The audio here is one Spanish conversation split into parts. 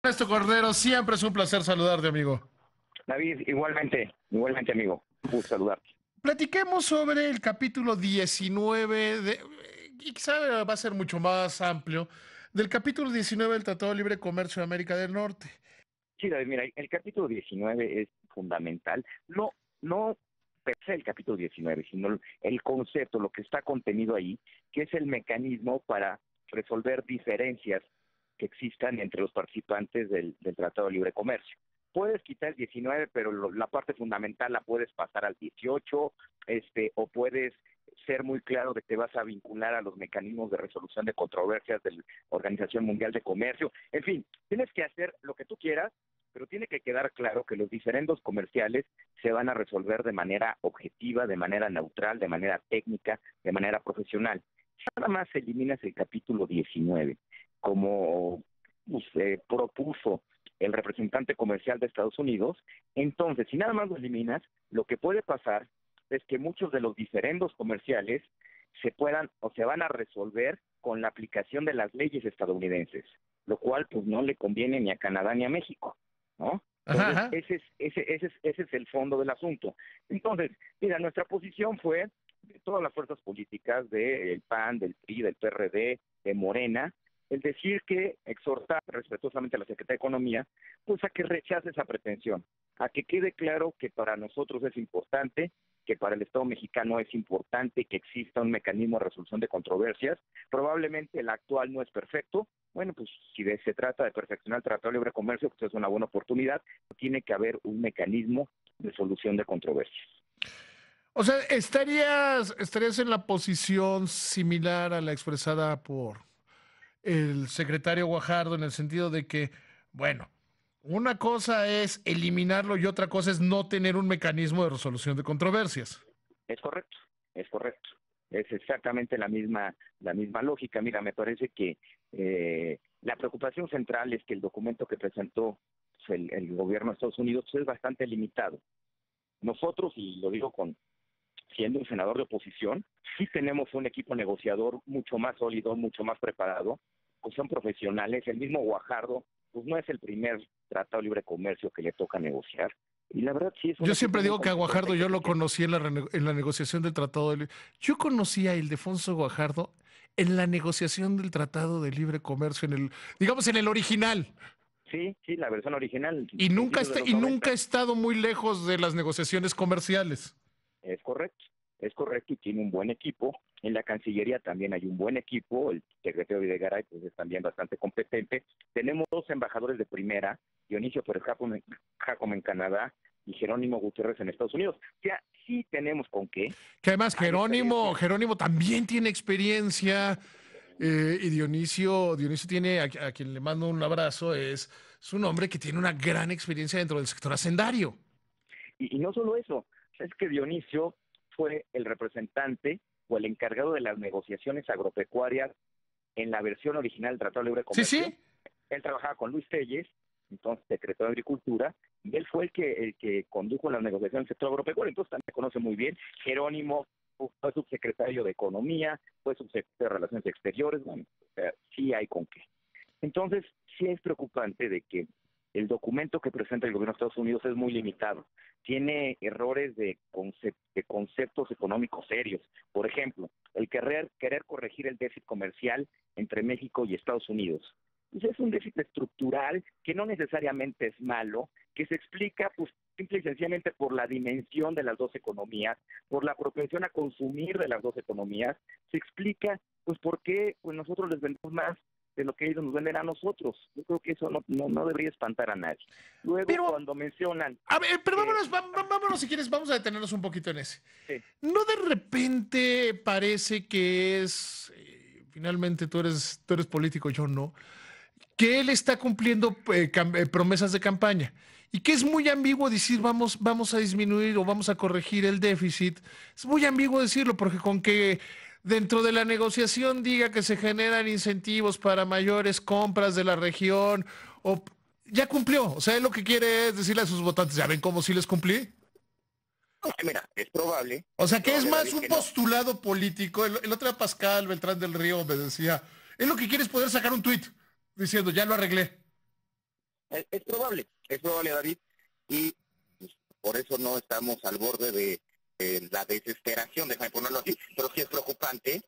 Ernesto Cordero, siempre es un placer saludarte, amigo. David, igualmente amigo, un gusto saludarte. Platiquemos sobre el capítulo 19 y quizá va a ser mucho más amplio, del capítulo 19 del Tratado de Libre Comercio de América del Norte. Sí, David, mira, el capítulo 19 es fundamental, no per se el capítulo 19, sino el concepto, lo que está contenido ahí, que es el mecanismo para resolver diferencias que existan entre los participantes del Tratado de Libre Comercio. Puedes quitar el 19, pero la parte fundamental la puedes pasar al 18, o puedes ser muy claro de que te vas a vincular a los mecanismos de resolución de controversias de la Organización Mundial de Comercio. En fin, tienes que hacer lo que tú quieras, pero tiene que quedar claro que los diferendos comerciales se van a resolver de manera objetiva, de manera neutral, de manera técnica, de manera profesional. Si nada más eliminas el capítulo 19, como propuso el representante comercial de Estados Unidos, entonces, si nada más lo eliminas, lo que puede pasar es que muchos de los diferendos comerciales se puedan o se van a resolver con la aplicación de las leyes estadounidenses, lo cual pues no le conviene ni a Canadá ni a México, ¿no? Ajá, Entonces, ajá. ese es el fondo del asunto. Entonces, mira, nuestra posición fue de todas las fuerzas políticas, del PAN, del PRI, del PRD, de Morena, el decir que exhortar respetuosamente a la Secretaría de Economía, pues a que rechace esa pretensión, a que quede claro que para nosotros es importante, que para el Estado mexicano es importante que exista un mecanismo de resolución de controversias. Probablemente el actual no es perfecto. Bueno, pues si se trata de perfeccionar el Tratado de Libre Comercio, pues es una buena oportunidad. Tiene que haber un mecanismo de solución de controversias. O sea, estarías en la posición similar a la expresada por el secretario Guajardo en el sentido de que, bueno, una cosa es eliminarlo y otra cosa es no tener un mecanismo de resolución de controversias. Es correcto, es correcto. Es exactamente la misma lógica. Mira, me parece que la preocupación central es que el documento que presentó el gobierno de Estados Unidos es bastante limitado. Nosotros, y lo digo siendo un senador de oposición, sí tenemos un equipo negociador mucho más sólido, mucho más preparado, pues son profesionales. El mismo Guajardo, pues no es el primer tratado de libre comercio que le toca negociar. Y la verdad sí es un Yo equipo siempre muy digo que a competente Guajardo que yo se lo tiene. conocí en la negociación del Tratado de Libre. Yo conocí a Ildefonso Guajardo en la negociación del Tratado de Libre Comercio, digamos, en el original. Sí, sí, la versión original, principios de Y los nunca 90. he estado muy lejos de las negociaciones comerciales. Es correcto y tiene un buen equipo. En la Cancillería también hay un buen equipo, el secretario Videgaray pues es también bastante competente. Tenemos dos embajadores de primera, Dionisio Pérez Jacome en Canadá y Jerónimo Gutiérrez en Estados Unidos. O sea, sí tenemos con qué, Que además hay experiencia. Jerónimo también tiene experiencia. Y Dionisio tiene, a quien le mando un abrazo, es un hombre que tiene una gran experiencia dentro del sector hacendario. Y no solo eso, es que Dionisio fue el representante o el encargado de las negociaciones agropecuarias en la versión original del Tratado de Libre Sí, Comercio. sí. Él trabajaba con Luis Telles, entonces secretario de Agricultura, y él fue el que condujo las negociaciones del sector agropecuario, entonces también conoce muy bien. Jerónimo fue subsecretario de Economía, fue subsecretario de Relaciones Exteriores. Bueno, o sea, sí hay con qué. Entonces, sí es preocupante de que el documento que presenta el gobierno de Estados Unidos es muy limitado. Tiene errores de conceptos económicos serios. Por ejemplo, el querer corregir el déficit comercial entre México y Estados Unidos. Pues es un déficit estructural que no necesariamente es malo, que se explica pues simple y sencillamente por la dimensión de las dos economías, por la propensión a consumir de las dos economías. Se explica pues por qué pues nosotros les vendemos más de lo que ellos nos venden a nosotros. Yo creo que eso no debería espantar a nadie. Luego, Pero, cuando mencionan a ver, pero que vámonos si quieres, vamos a detenernos un poquito en ese. sí, ¿No de repente parece que finalmente tú eres político, yo no, que él está cumpliendo promesas de campaña y que es muy ambiguo decir vamos a disminuir o vamos a corregir el déficit? Es muy ambiguo decirlo porque con que dentro de la negociación diga que se generan incentivos para mayores compras de la región o ya cumplió, o sea, él lo que quiere es decirle a sus votantes, ya ven cómo sí les cumplí. mira, O es sea, que es probable, más David, un que no. postulado político. El otro día Pascal Beltrán del Río me decía, es lo que quiere es poder sacar un tuit diciendo, ya lo arreglé. Es probable, David, y pues, por eso no estamos al borde de la desesperación, déjame ponerlo así, pero sí es preocupante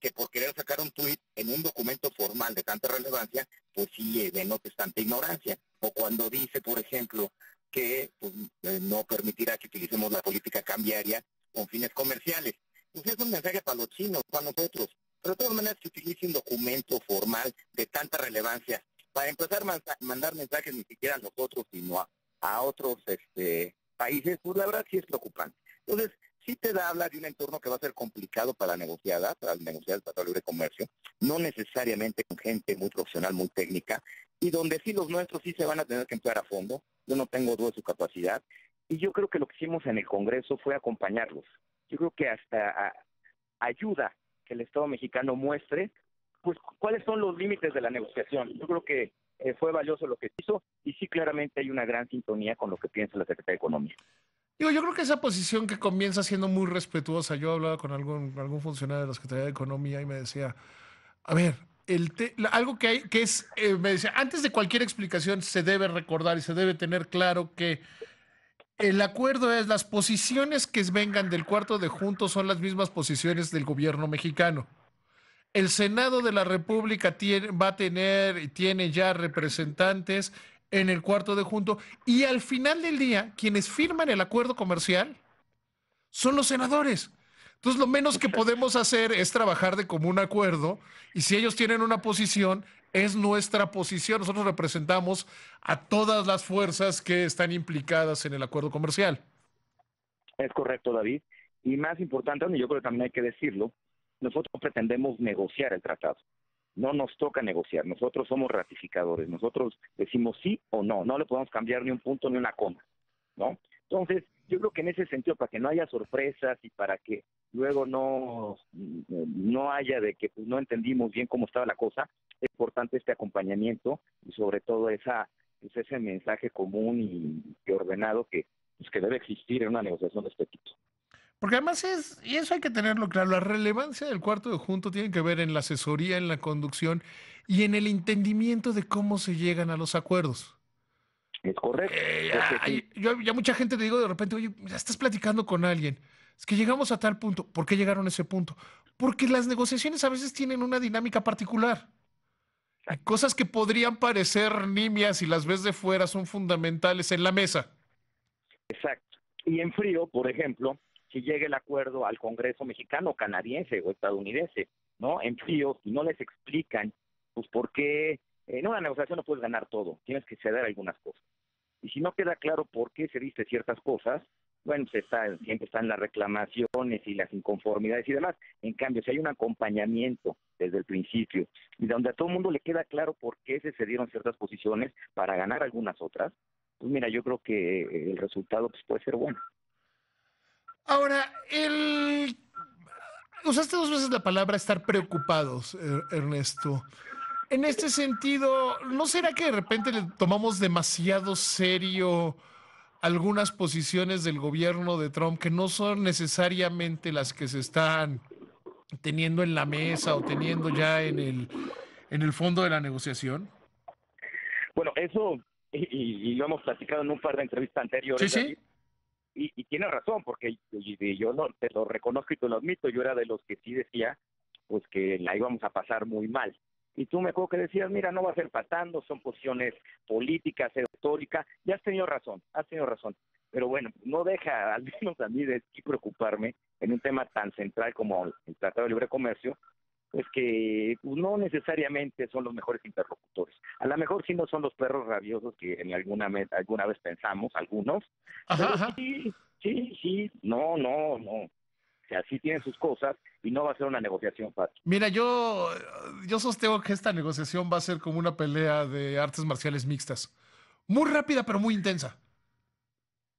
que por querer sacar un tuit en un documento formal de tanta relevancia, pues sí denotes tanta ignorancia. O cuando dice, por ejemplo, que pues, no permitirá que utilicemos la política cambiaria con fines comerciales. Pues es un mensaje para los chinos, para nosotros. Pero de todas maneras, que utilice un documento formal de tanta relevancia para empezar a mandar mensajes ni siquiera a nosotros, sino a otros países, pues la verdad sí es preocupante. Entonces, sí habla de un entorno que va a ser complicado para negociar el Tratado de Libre Comercio, no necesariamente con gente muy profesional, muy técnica, y donde sí los nuestros sí se van a tener que emplear a fondo. Yo no tengo duda de su capacidad, y yo creo que lo que hicimos en el Congreso fue acompañarlos. Yo creo que hasta ayuda que el Estado mexicano muestre pues cuáles son los límites de la negociación. Yo creo que fue valioso lo que se hizo y sí claramente hay una gran sintonía con lo que piensa la Secretaría de Economía. Digo, yo creo que esa posición que comienza siendo muy respetuosa, yo hablaba con algún funcionario de la Secretaría de Economía y me decía, a ver, algo que hay, que es, me decía, antes de cualquier explicación se debe recordar y se debe tener claro que el acuerdo es las posiciones que vengan del cuarto de juntos son las mismas posiciones del gobierno mexicano. El Senado de la República va a tener y tiene ya representantes en el cuarto de junto y al final del día quienes firman el acuerdo comercial son los senadores. Entonces lo menos que podemos hacer es trabajar de común acuerdo y si ellos tienen una posición, es nuestra posición. Nosotros representamos a todas las fuerzas que están implicadas en el acuerdo comercial. Es correcto, David. Y más importante, y yo creo que también hay que decirlo, nosotros pretendemos negociar el tratado. No nos toca negociar, nosotros somos ratificadores, nosotros decimos sí o no, no le podemos cambiar ni un punto ni una coma, ¿no? Entonces, yo creo que en ese sentido, para que no haya sorpresas y para que luego no haya de que pues, no entendimos bien cómo estaba la cosa, es importante este acompañamiento y sobre todo ese mensaje común y ordenado que debe existir en una negociación de este tipo. Porque además y eso hay que tenerlo claro, la relevancia del cuarto de junto tiene que ver en la asesoría, en la conducción y en el entendimiento de cómo se llegan a los acuerdos. Es correcto. Porque sí. Yo ya mucha gente le digo de repente, oye, ya estás platicando con alguien, es que llegamos a tal punto. ¿Por qué llegaron a ese punto? Porque las negociaciones a veces tienen una dinámica particular. Y cosas que podrían parecer nimias y las ves de fuera son fundamentales en la mesa. Exacto. Y en frío, por ejemplo, si llega el acuerdo al Congreso mexicano, canadiense o estadounidense, ¿no? En frío, y no les explican, pues por qué, en una negociación no puedes ganar todo, tienes que ceder algunas cosas. Y si no queda claro por qué cediste ciertas cosas, bueno, siempre están las reclamaciones y las inconformidades y demás. En cambio, si hay un acompañamiento desde el principio y donde a todo el mundo le queda claro por qué se cedieron ciertas posiciones para ganar algunas otras, pues mira, yo creo que el resultado pues, puede ser bueno. Ahora, usaste dos veces la palabra estar preocupados, Ernesto. En este sentido, ¿no será que de repente le tomamos demasiado serio algunas posiciones del gobierno de Trump que no son necesariamente las que se están teniendo en la mesa o teniendo ya en el fondo de la negociación? Bueno, eso, y lo hemos platicado en un par de entrevistas Sí, anteriores, sí. David, y tiene razón, porque yo no, te lo reconozco y te lo admito, yo era de los que sí decía, pues que la íbamos a pasar muy mal. Y tú me acuerdo que decías, mira, no va a ser patando, son posiciones políticas, retóricas, y has tenido razón. Pero bueno, no deja, al menos a mí, de preocuparme en un tema tan central como el Tratado de Libre Comercio, pues que no necesariamente son los mejores interlocutores. A lo mejor sí no son los perros rabiosos que en alguna vez pensamos, algunos, Ajá, pero ajá. sí, no. O sea, sí tienen sus cosas y no va a ser una negociación fácil. Mira, yo sostengo que esta negociación va a ser como una pelea de artes marciales mixtas. Muy rápida, pero muy intensa.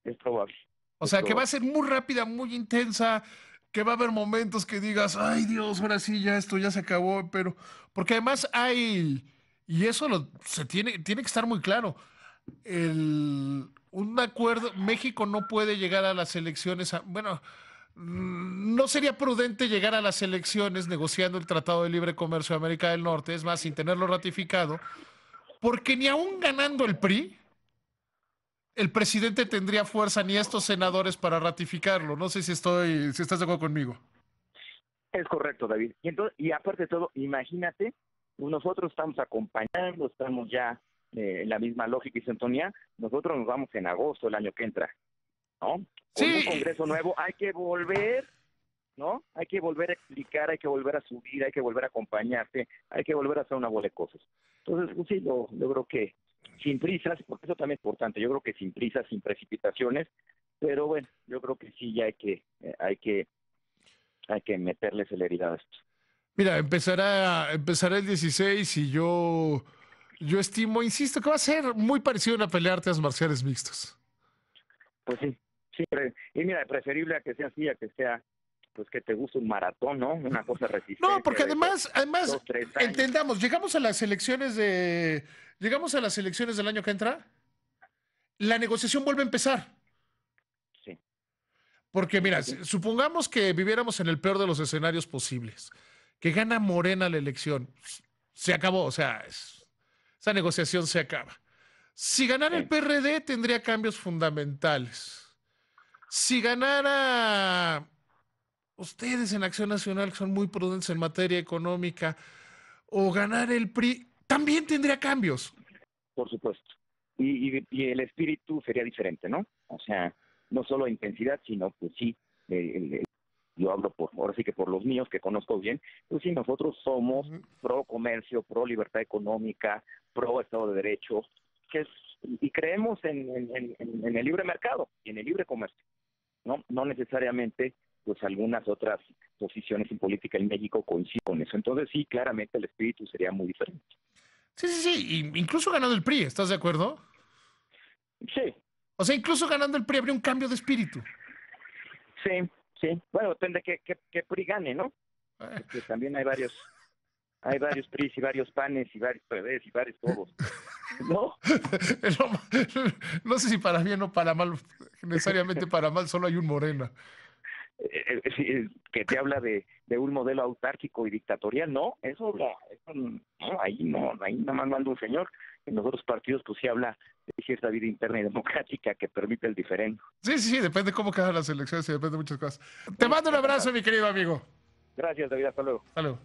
Es probable, O es sea, que va a probable. ser muy rápida, muy intensa, que va a haber momentos que digas, ay Dios, ahora sí, ya esto ya se acabó, pero porque además hay, y eso tiene que estar muy claro, un acuerdo, México no puede llegar a las elecciones, bueno, no sería prudente llegar a las elecciones negociando el Tratado de Libre Comercio de América del Norte, es más, sin tenerlo ratificado, porque ni aún ganando el PRI, el presidente tendría fuerza ni estos senadores para ratificarlo. No sé si estás de acuerdo conmigo. Es correcto, David. Y aparte de todo, imagínate, nosotros estamos acompañando, estamos ya en la misma lógica y sintonía. Nosotros nos vamos en agosto el año que entra, ¿no? Con un Sí, Congreso nuevo hay que volver, ¿no? Hay que volver a explicar, hay que volver a subir, hay que volver a acompañarte, hay que volver a hacer una bola de cosas. Entonces, pues sí, yo creo que sin prisas, porque eso también es importante, yo creo que sin prisas, sin precipitaciones, pero bueno, yo creo que sí ya hay que meterle celeridad a esto. mira, empezará el 16 y yo estimo, insisto, que va a ser muy parecido a una pelea de artes marciales mixtas. Pues sí, sí, y mira, preferible a que sea así, a que sea, pues que te guste un maratón, ¿no? Una cosa No, resistencia porque de además, 2, 3 años. entendamos, llegamos a las elecciones del año que entra, la negociación vuelve a empezar. Sí, Porque sí, mira, sí, sí. supongamos que viviéramos en el peor de los escenarios posibles, que gana Morena la elección, se acabó, o sea, esa negociación se acaba. Si ganara el Sí. PRD tendría cambios fundamentales. Si ganara ustedes en Acción Nacional, que son muy prudentes en materia económica, o ganar el PRI, también tendría cambios. Por supuesto. Y el espíritu sería diferente, ¿no? O sea, no solo intensidad, sino pues sí, yo hablo ahora sí que por los míos que conozco bien, pues sí, nosotros somos pro comercio, pro libertad económica, pro Estado de Derecho, y creemos en el libre mercado y en el libre comercio, ¿no? No necesariamente pues algunas otras posiciones en política en México coinciden con eso. Entonces sí, claramente el espíritu sería muy diferente. Sí, sí, sí, incluso ganando el PRI, ¿estás de acuerdo? Sí, O sea, incluso ganando el PRI habría un cambio de espíritu. sí, sí. Bueno, depende que PRI gane, ¿no? Porque también hay varios PRIs y varios PANes y varios PDs y varios todos, ¿no? No sé si para bien o para mal, necesariamente para mal, solo hay un Morena. Que te habla de un modelo autárquico y dictatorial, no, eso no, ahí nada más manda un señor. En los otros partidos pues sí habla de cierta vida interna y democrática que permite el diferendo. Sí, sí, sí, depende cómo quedan las elecciones y depende de muchas cosas. Te mando un abrazo, mi querido amigo. Gracias, David, hasta luego. Hasta luego.